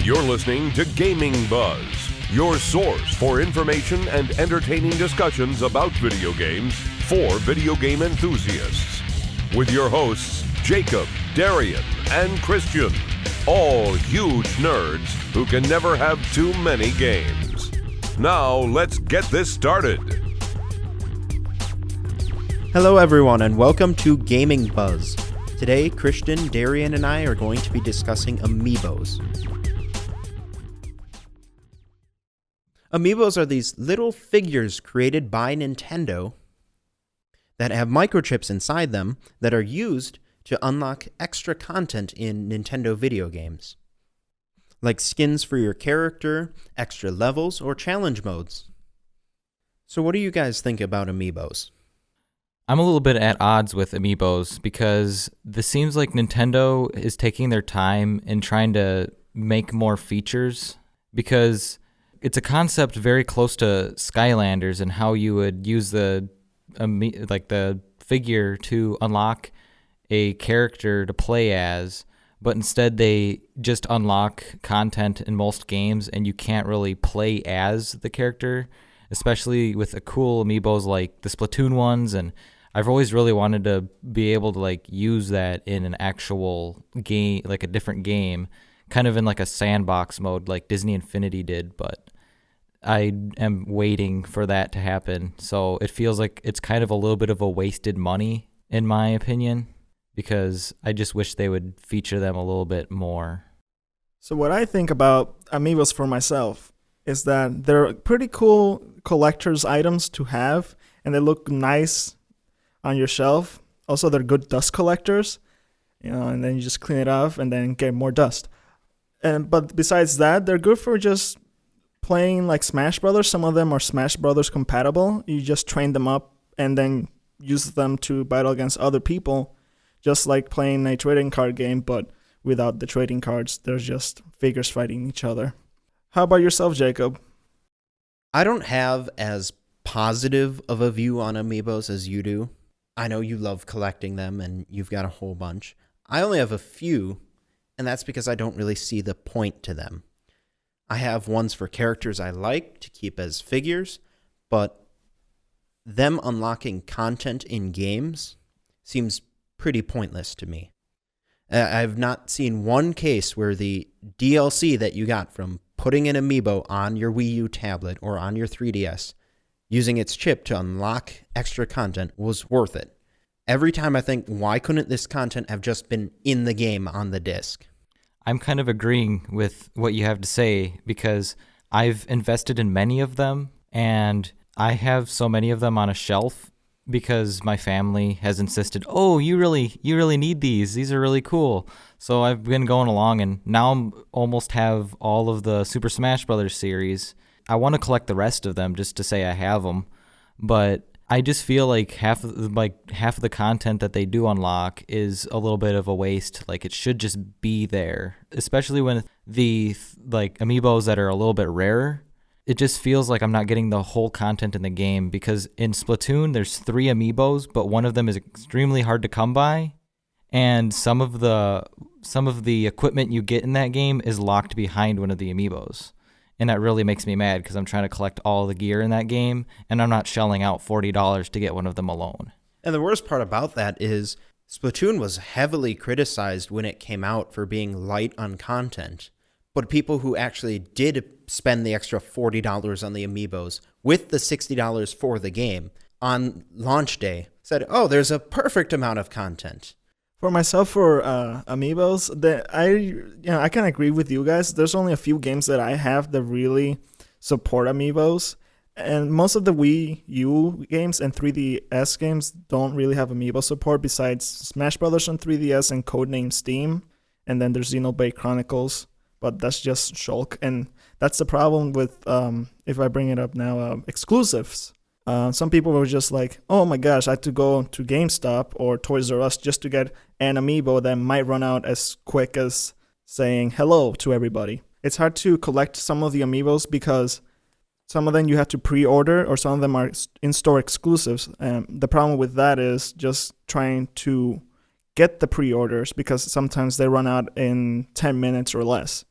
You're listening to Gaming Buzz, your source for information and entertaining discussions about video games for video game enthusiasts. With your hosts, Jacob, Darian, and Christian, all huge nerds who can never have too many games. Now, let's get this started. Hello everyone and welcome to Gaming Buzz. Today, Christian, Darian, and I are going to be discussing Amiibos. Amiibos are these little figures created by Nintendo that have microchips inside them that are used to unlock extra content in Nintendo video games, like skins for your character, extra levels, or challenge modes. So what do you guys think about Amiibos? I'm a little bit at odds with Amiibos because this seems like Nintendo is taking their time and trying to make more features, because it's a concept very close to Skylanders and how you would use the figure to unlock a character to play as, but instead they just unlock content in most games and you can't really play as the character, especially with the cool Amiibos like the Splatoon ones. And I've always really wanted to be able to use that in an actual game, like a different game, kind of in like a sandbox mode like Disney Infinity did, but I am waiting for that to happen. So it feels like it's kind of a little bit of a wasted money, in my opinion, because I just wish they would feature them a little bit more. So what I think about Amiibos for myself is that they're pretty cool collector's items to have, and they look nice on your shelf. Also, they're good dust collectors, and then you just clean it off and then get more dust. But besides that, they're good for just playing like Smash Brothers. Some of them are Smash Brothers compatible. You just train them up and then use them to battle against other people, just like playing a trading card game, but without the trading cards. There's just figures fighting each other. How about yourself, Jacob? I don't have as positive of a view on Amiibos as you do. I know you love collecting them and you've got a whole bunch. I only have a few, and that's because I don't really see the point to them. I have ones for characters I like to keep as figures, but them unlocking content in games seems pretty pointless to me. I've not seen one case where the DLC that you got from putting an Amiibo on your Wii U tablet or on your 3DS, using its chip to unlock extra content, was worth it. Every time I think, why couldn't this content have just been in the game on the disc? I'm kind of agreeing with what you have to say because I've invested in many of them, and I have so many of them on a shelf because my family has insisted, oh, you really need these. These are really cool. So I've been going along, and now I'm almost have all of the Super Smash Brothers series. I want to collect the rest of them just to say I have them, but I just feel like half of the content that they do unlock is a little bit of a waste. Like, it should just be there, especially when the Amiibos that are a little bit rarer. It just feels like I'm not getting the whole content in the game, because in Splatoon there's 3 Amiibos, but one of them is extremely hard to come by, and some of the equipment you get in that game is locked behind one of the Amiibos. And that really makes me mad because I'm trying to collect all the gear in that game, and I'm not shelling out $40 to get one of them alone. And the worst part about that is Splatoon was heavily criticized when it came out for being light on content. But people who actually did spend the extra $40 on the Amiibos with the $60 for the game on launch day said, oh, there's a perfect amount of content. For myself, for Amiibos, I can agree with you guys. There's only a few games that I have that really support Amiibos, and most of the Wii U games and 3DS games don't really have Amiibo support besides Smash Brothers on 3DS and Codename Steam, and then there's Xenoblade Chronicles, but that's just shulk, and that's the problem with, if I bring it up now, exclusives. Some people were just like, oh my gosh, I had to go to GameStop or Toys R Us just to get an Amiibo that might run out as quick as saying hello to everybody. It's hard to collect some of the Amiibos because some of them you have to pre-order, or some of them are in-store exclusives. The problem with that is just trying to get the pre-orders, because sometimes they run out in 10 minutes or less.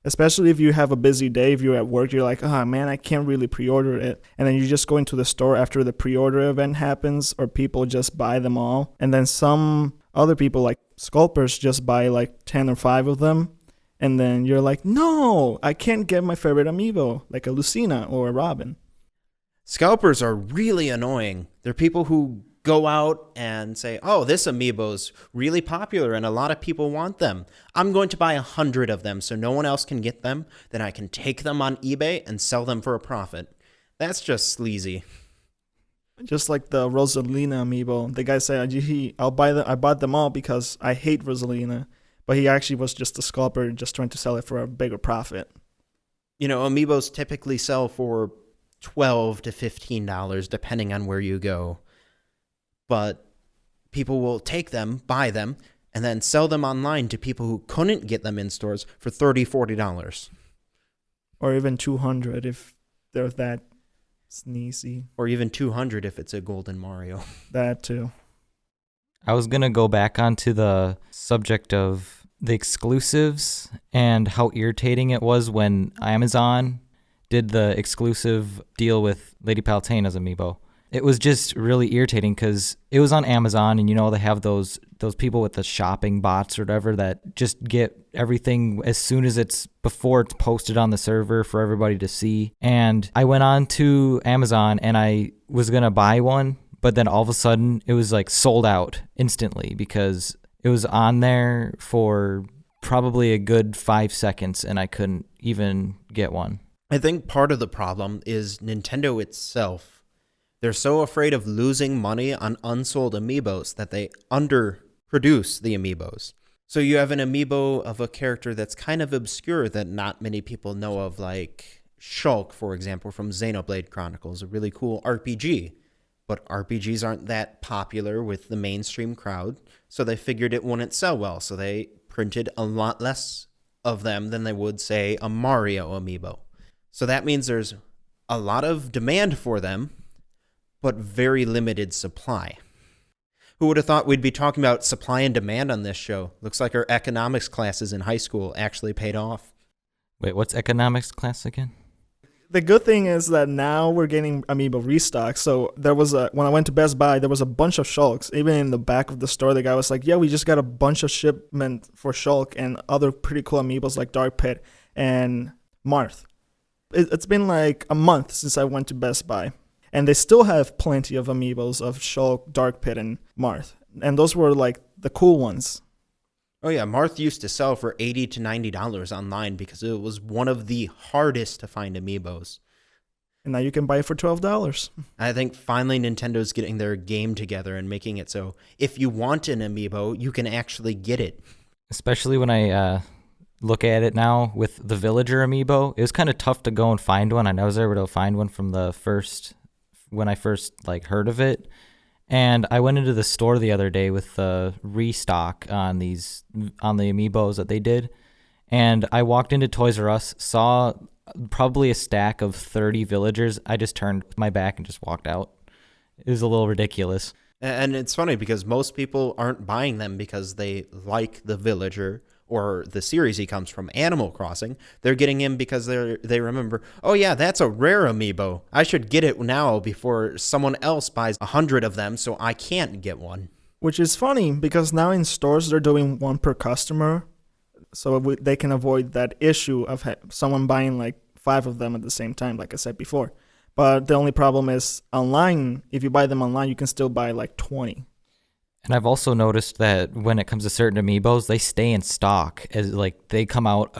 Especially if you have a busy day, if you're at work, you're like, oh man, I can't really pre-order it. And then you just go into the store after the pre-order event happens, or people just buy them all. And then some other people, like scalpers, just buy like 10 or 5 of them. And then you're like, no, I can't get my favorite amiibo, like a Lucina or a Robin. Scalpers are really annoying. They're people who go out and say, oh, this amiibo's really popular and a lot of people want them. I'm going to buy 100 of them so no one else can get them. Then I can take them on eBay and sell them for a profit. That's just sleazy. Just like the Rosalina amiibo. The guy said, I bought them all because I hate Rosalina. But he actually was just a scalper just trying to sell it for a bigger profit. You know, amiibos typically sell for $12 to $15 depending on where you go. But people will take them, buy them, and then sell them online to people who couldn't get them in stores for $30, $40. Or even 200 if they're that sneezy. Or even 200 if it's a Golden Mario. That too. I was going to go back onto the subject of the exclusives and how irritating it was when Amazon did the exclusive deal with Lady Palutina's amiibo. It was just really irritating because it was on Amazon, and you know they have those people with the shopping bots or whatever that just get everything as soon as before it's posted on the server for everybody to see. And I went on to Amazon and I was gonna buy one, but then all of a sudden it was like sold out instantly because it was on there for probably a good 5 seconds and I couldn't even get one. I think part of the problem is Nintendo itself. They're so afraid of losing money on unsold amiibos that they underproduce the amiibos. So you have an amiibo of a character that's kind of obscure that not many people know of, like Shulk, for example, from Xenoblade Chronicles, a really cool RPG. But RPGs aren't that popular with the mainstream crowd, so they figured it wouldn't sell well, so they printed a lot less of them than they would, say, a Mario amiibo. So that means there's a lot of demand for them, but very limited supply. Who would have thought we'd be talking about supply and demand on this show? Looks like our economics classes in high school actually paid off. Wait, what's economics class again? The good thing is that now we're getting amiibo restock. So when I went to Best Buy, there was a bunch of Shulks. Even in the back of the store, the guy was like, yeah, we just got a bunch of shipment for Shulk and other pretty cool amiibos like Dark Pit and Marth. It's been like a month since I went to Best Buy. And they still have plenty of amiibos of Shulk, Dark Pit, and Marth. And those were like the cool ones. Oh yeah, Marth used to sell for $80 to $90 online because it was one of the hardest to find amiibos. And now you can buy it for $12. I think finally Nintendo's getting their game together and making it so if you want an amiibo, you can actually get it. Especially when I look at it now with the Villager amiibo, it was kind of tough to go and find one. I was able to find one from when I first heard of it. And I went into the store the other day with the restock on the amiibos that they did. And I walked into Toys R Us, saw probably a stack of 30 villagers. I just turned my back and just walked out. It was a little ridiculous. And it's funny because most people aren't buying them because they like the villager or the series he comes from, Animal Crossing. They're getting him because they remember, oh yeah, that's a rare amiibo. I should get it now before someone else buys 100 of them so I can't get one. Which is funny because now in stores they're doing one per customer. So they can avoid that issue of someone buying like 5 of them at the same time, like I said before. But the only problem is online, if you buy them online, you can still buy like 20. And I've also noticed that when it comes to certain amiibos, they stay in stock as they come out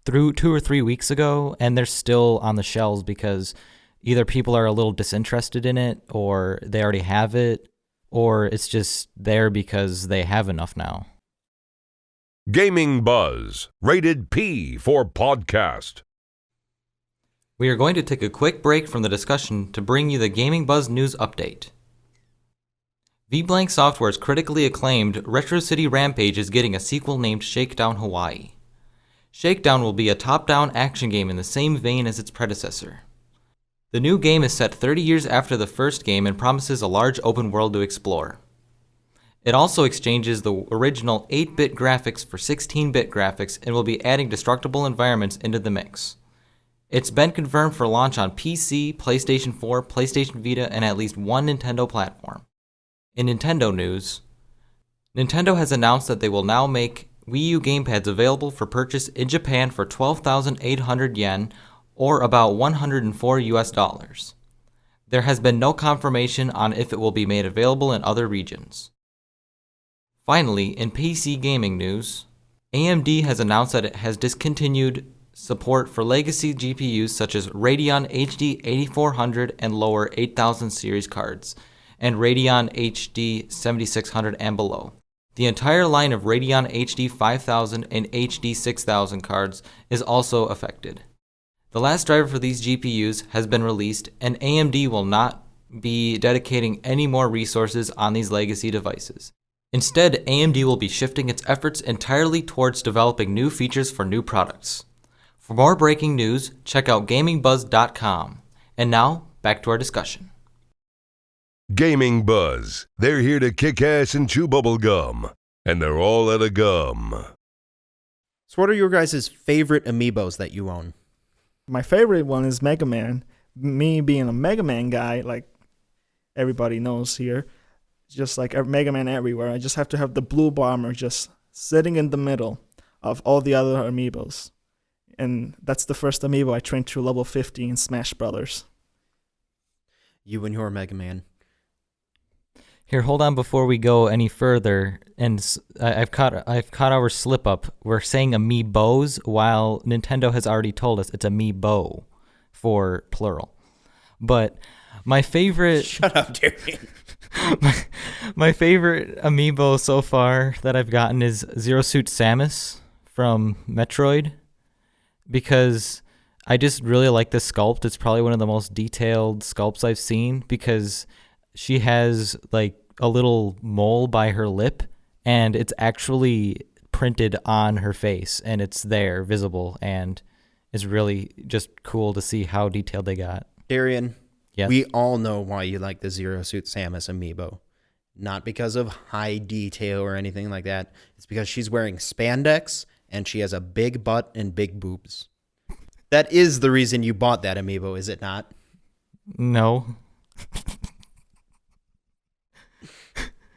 through 2 or 3 weeks ago, and they're still on the shelves because either people are a little disinterested in it, or they already have it, or it's just there because they have enough now. Gaming Buzz, rated P for podcast. We are going to take a quick break from the discussion to bring you the Gaming Buzz news update. V-Blank Software's critically acclaimed Retro City Rampage is getting a sequel named Shakedown Hawaii. Shakedown will be a top-down action game in the same vein as its predecessor. The new game is set 30 years after the first game and promises a large open world to explore. It also exchanges the original 8-bit graphics for 16-bit graphics and will be adding destructible environments into the mix. It's been confirmed for launch on PC, PlayStation 4, PlayStation Vita, and at least one Nintendo platform. In Nintendo news, Nintendo has announced that they will now make Wii U gamepads available for purchase in Japan for 12,800 yen, or about $104. There has been no confirmation on if it will be made available in other regions. Finally, in PC gaming news, AMD has announced that it has discontinued support for legacy GPUs such as Radeon HD 8400 and lower 8000 series cards, and Radeon HD 7600 and below. The entire line of Radeon HD 5000 and HD 6000 cards is also affected. The last driver for these GPUs has been released, and AMD will not be dedicating any more resources on these legacy devices. Instead, AMD will be shifting its efforts entirely towards developing new features for new products. For more breaking news, check out GamingBuzz.com. And now, back to our discussion. Gaming Buzz. They're here to kick ass and chew bubble gum. And they're all out of gum. So what are your guys' favorite amiibos that you own? My favorite one is Mega Man. Me being a Mega Man guy, like everybody knows here, just like a Mega Man everywhere, I just have to have the blue bomber just sitting in the middle of all the other amiibos. And that's the first amiibo I trained through level 50 in Smash Brothers. You and your Mega Man. Here, hold on before we go any further. And I've caught our slip up. We're saying amiibos while Nintendo has already told us it's amiibo for plural. But my favorite... Shut up, Darian. my favorite amiibo so far that I've gotten is Zero Suit Samus from Metroid, because I just really like this sculpt. It's probably one of the most detailed sculpts I've seen, because she has like a little mole by her lip, and it's actually printed on her face, and it's there, visible, and it's really just cool to see how detailed they got. Darian, yes? We all know why you like the Zero Suit Samus amiibo. Not because of high detail or anything like that. It's because she's wearing spandex, and she has a big butt and big boobs. That is the reason you bought that amiibo, is it not? No.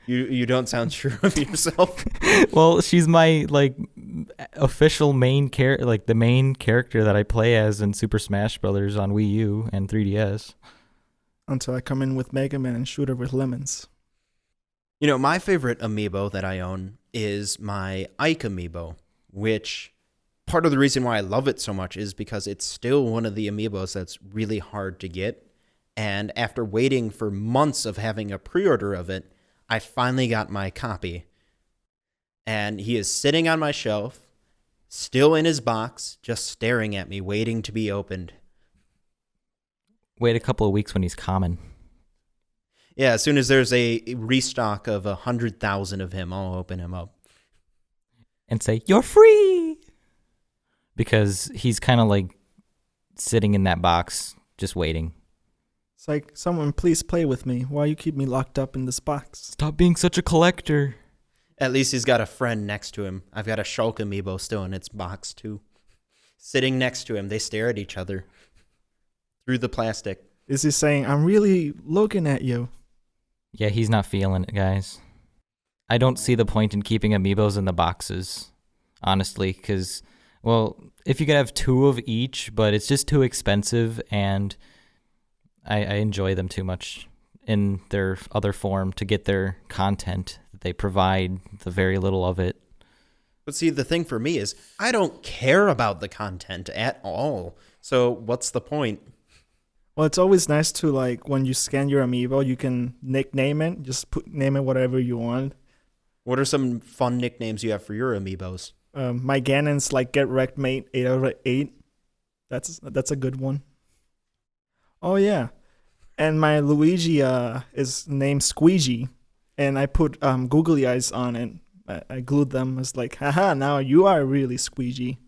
You don't sound sure of yourself. Well, she's my official main the main character that I play as in Super Smash Brothers on Wii U and 3DS. Until I come in with Mega Man and shoot her with lemons. You know, my favorite amiibo that I own is my Ike amiibo, which part of the reason why I love it so much is because it's still one of the amiibos that's really hard to get. And after waiting for months of having a pre-order of it, I finally got my copy. And he is sitting on my shelf, still in his box, just staring at me, waiting to be opened. Wait a couple of weeks when he's common. Yeah, as soon as there's a restock of 100,000 of him, I'll open him up. And say, "You're free!" Because he's kind of like sitting in that box, just waiting. It's like, someone please play with me. Why you keep me locked up in this box? Stop being such a collector. At least he's got a friend next to him. I've got a Shulk amiibo still in its box, too. Sitting next to him, they stare at each other through the plastic. Is he saying, I'm really looking at you? Yeah, he's not feeling it, guys. I don't see the point in keeping amiibos in the boxes, honestly, because, well, if you could have 2 of each, but it's just too expensive, and I enjoy them too much in their other form to get their content that they provide, the very little of it. But see, the thing for me is I don't care about the content at all. So what's the point? Well, it's always nice to, like, when you scan your amiibo, you can nickname it. Just name it whatever you want. What are some fun nicknames you have for your amiibos? My Ganon's like Get Wrecked Mate 8 out of 8. That's a good one. Oh, yeah. And my Luigi is named Squeegee. And I put googly eyes on it. I glued them. It's like, haha, now you are really Squeegee.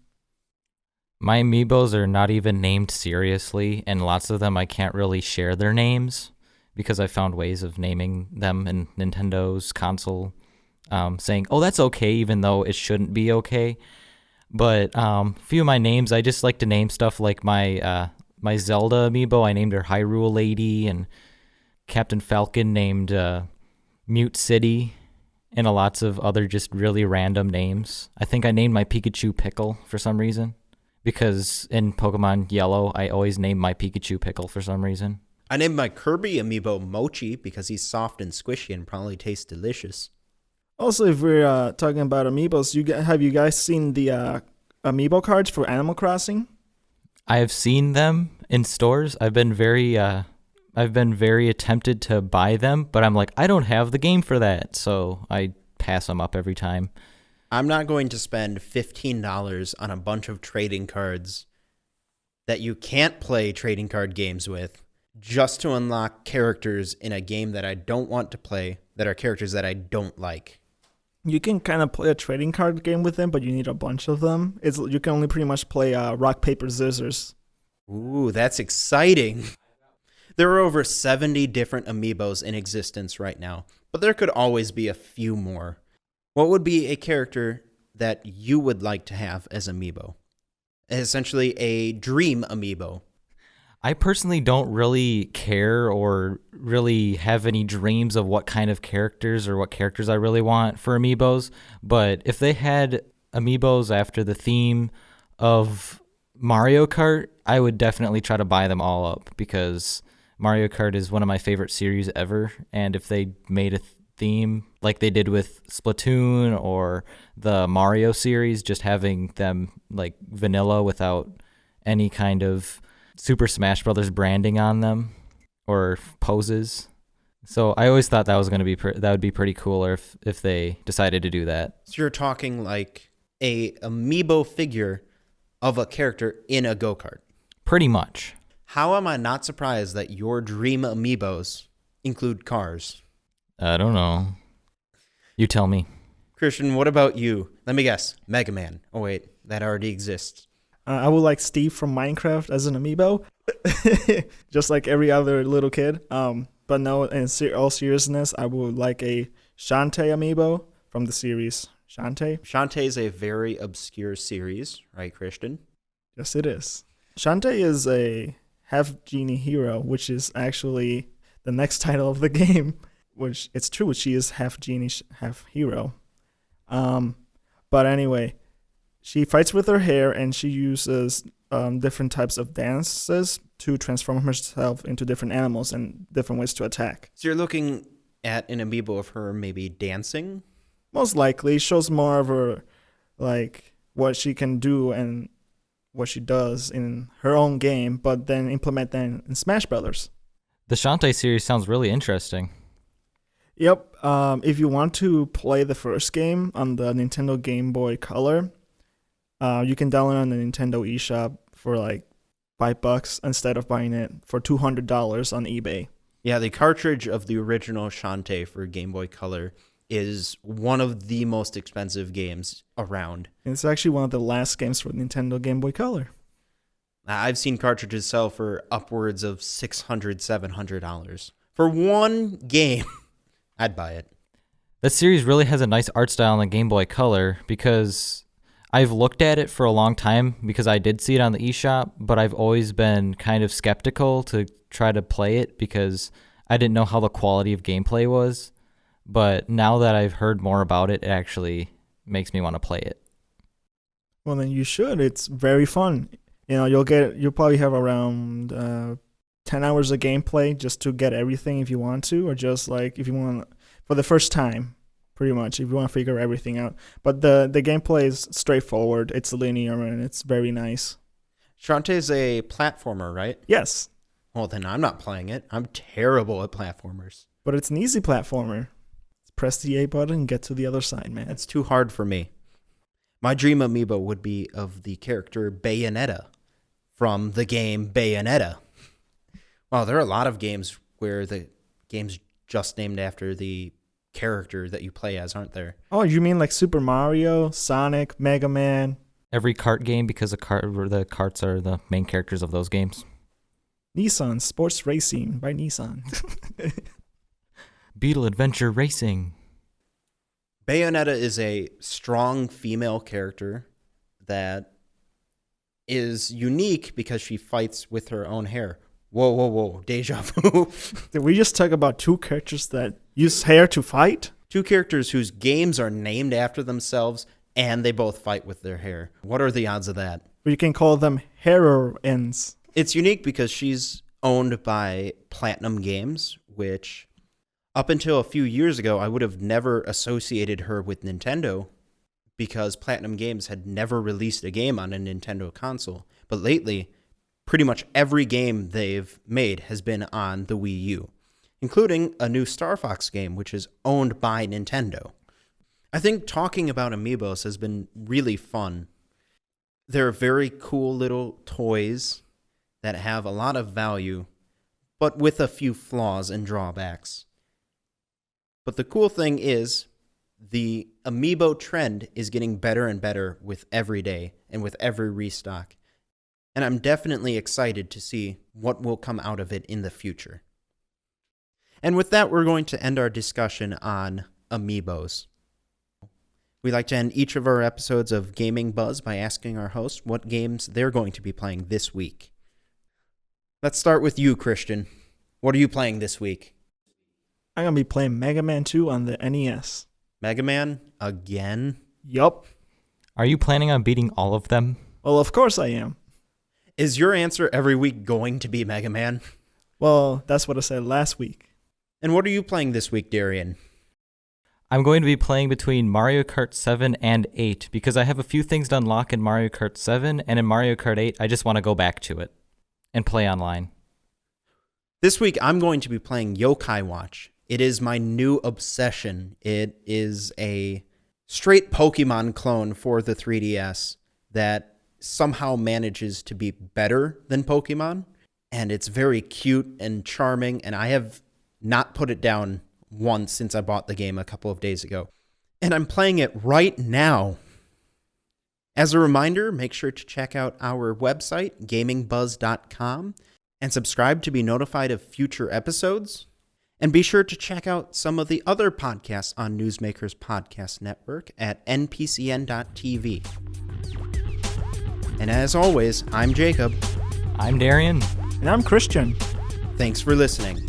My amiibos are not even named seriously, and lots of them I can't really share their names because I found ways of naming them in Nintendo's console saying, "Oh, that's okay," even though it shouldn't be okay. But a few of my names, I just like to name stuff like my Zelda amiibo. I named her Hyrule Lady, and Captain Falcon named Mute City, and lots of other just really random names. I think I named my Pikachu Pickle for some reason, because in Pokemon Yellow, I always name my Pikachu Pickle for some reason. I named my Kirby amiibo Mochi because he's soft and squishy and probably tastes delicious. Also, if we're talking about amiibos, have you guys seen the amiibo cards for Animal Crossing? I have seen them in stores. I've been very tempted to buy them, but I'm like, I don't have the game for that, so I pass them up every time. I'm not going to spend $15 on a bunch of trading cards that you can't play trading card games with just to unlock characters in a game that I don't want to play that are characters that I don't like. You can kind of play a trading card game with them, but you need a bunch of them. You can only pretty much play rock, paper, scissors. Ooh, that's exciting. There are over 70 different amiibos in existence right now, but there could always be a few more. What would be a character that you would like to have as amiibo? Essentially a dream amiibo. I personally don't really care or really have any dreams of what kind of characters or what characters I really want for amiibos, but if they had amiibos after the theme of Mario Kart, I would definitely try to buy them all up, because Mario Kart is one of my favorite series ever, and if they made a theme like they did with Splatoon or the Mario series, just having them like vanilla without any kind of Super Smash Brothers branding on them or poses. So I always thought that was going to be that would be pretty cool if they decided to do that. So you're talking like a amiibo figure of a character in a go-kart. Pretty much. How am I not surprised that your dream amiibos include cars? I don't know. You tell me. Christian, what about you? Let me guess. Mega Man. Oh, wait. That already exists. I would like Steve from Minecraft as an amiibo, just like every other little kid. But no, in all seriousness, I would like a Shantae amiibo from the series Shantae. Shantae is a very obscure series, right, Christian? Yes, it is. Shantae is a half genie hero, which is actually the next title of the game. Which it's true, she is half genie, half hero. But anyway, she fights with her hair, and she uses different types of dances to transform herself into different animals and different ways to attack. So you're looking at an amiibo of her maybe dancing? Most likely, it shows more of her, like, what she can do and what she does in her own game, but then implement that in Smash Brothers. The Shantae series sounds really interesting. Yep. If you want to play the first game on the Nintendo Game Boy Color, you can download it on the Nintendo eShop for like $5 instead of buying it for $200 on eBay. Yeah, the cartridge of the original Shantae for Game Boy Color is one of the most expensive games around. And it's actually one of the last games for Nintendo Game Boy Color. I've seen cartridges sell for upwards of $600, $700 for one game. I'd buy it. That series really has a nice art style on the Game Boy Color, because I've looked at it for a long time because I did see it on the eShop, but I've always been kind of skeptical to try to play it because I didn't know how the quality of gameplay was. But now that I've heard more about it, it actually makes me want to play it. Well, then you should. It's very fun. You know, you'll probably have around 10 hours of gameplay just to get everything if you want to, or just like if you want for the first time, pretty much, if you want to figure everything out. But the gameplay is straightforward. It's linear and it's very nice. Shantae is a platformer, right? Yes. Well, then I'm not playing it. I'm terrible at platformers. But it's an easy platformer. Press the A button and get to the other side, man. It's too hard for me. My dream amiibo would be of the character Bayonetta from the game Bayonetta. Well, there are a lot of games where the game's just named after the character that you play as, aren't there? Oh, you mean like Super Mario, Sonic, Mega Man? Every kart game, because the karts are the main characters of those games. Nissan Sports Racing by Nissan. Beetle Adventure Racing. Bayonetta is a strong female character that is unique because she fights with her own hair. Whoa, deja vu. Did we just talk about two characters that use hair to fight? Two characters whose games are named after themselves, and they both fight with their hair. What are the odds of that? You can call them heroines. It's unique because she's owned by Platinum Games, which up until a few years ago, I would have never associated her with Nintendo because Platinum Games had never released a game on a Nintendo console. But lately, pretty much every game they've made has been on the Wii U, including a new Star Fox game, which is owned by Nintendo. I think talking about Amiibos has been really fun. They're very cool little toys that have a lot of value, but with a few flaws and drawbacks. But the cool thing is, the Amiibo trend is getting better and better with every day and with every restock. And I'm definitely excited to see what will come out of it in the future. And with that, we're going to end our discussion on Amiibos. We like to end each of our episodes of Gaming Buzz by asking our host what games they're going to be playing this week. Let's start with you, Christian. What are you playing this week? I'm going to be playing Mega Man 2 on the NES. Mega Man? Again? Yup. Are you planning on beating all of them? Well, of course I am. Is your answer every week going to be Mega Man? Well, that's what I said last week. And what are you playing this week, Darian? I'm going to be playing between Mario Kart 7 and 8 because I have a few things to unlock in Mario Kart 7, and in Mario Kart 8, I just want to go back to it and play online. This week, I'm going to be playing Yokai Watch. It is my new obsession. It is a straight Pokemon clone for the 3DS that somehow manages to be better than Pokemon. And it's very cute and charming, and I have not put it down once since I bought the game a couple of days ago. And I'm playing it right now. As a reminder, make sure to check out our website, gamingbuzz.com, and subscribe to be notified of future episodes. And be sure to check out some of the other podcasts on Newsmakers Podcast Network at npcn.tv. And as always, I'm Jacob. I'm Darian. And I'm Christian. Thanks for listening.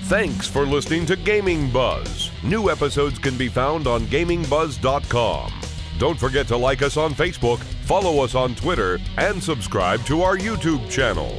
Thanks for listening to Gaming Buzz. New episodes can be found on gamingbuzz.com. Don't forget to like us on Facebook, follow us on Twitter, and subscribe to our YouTube channel.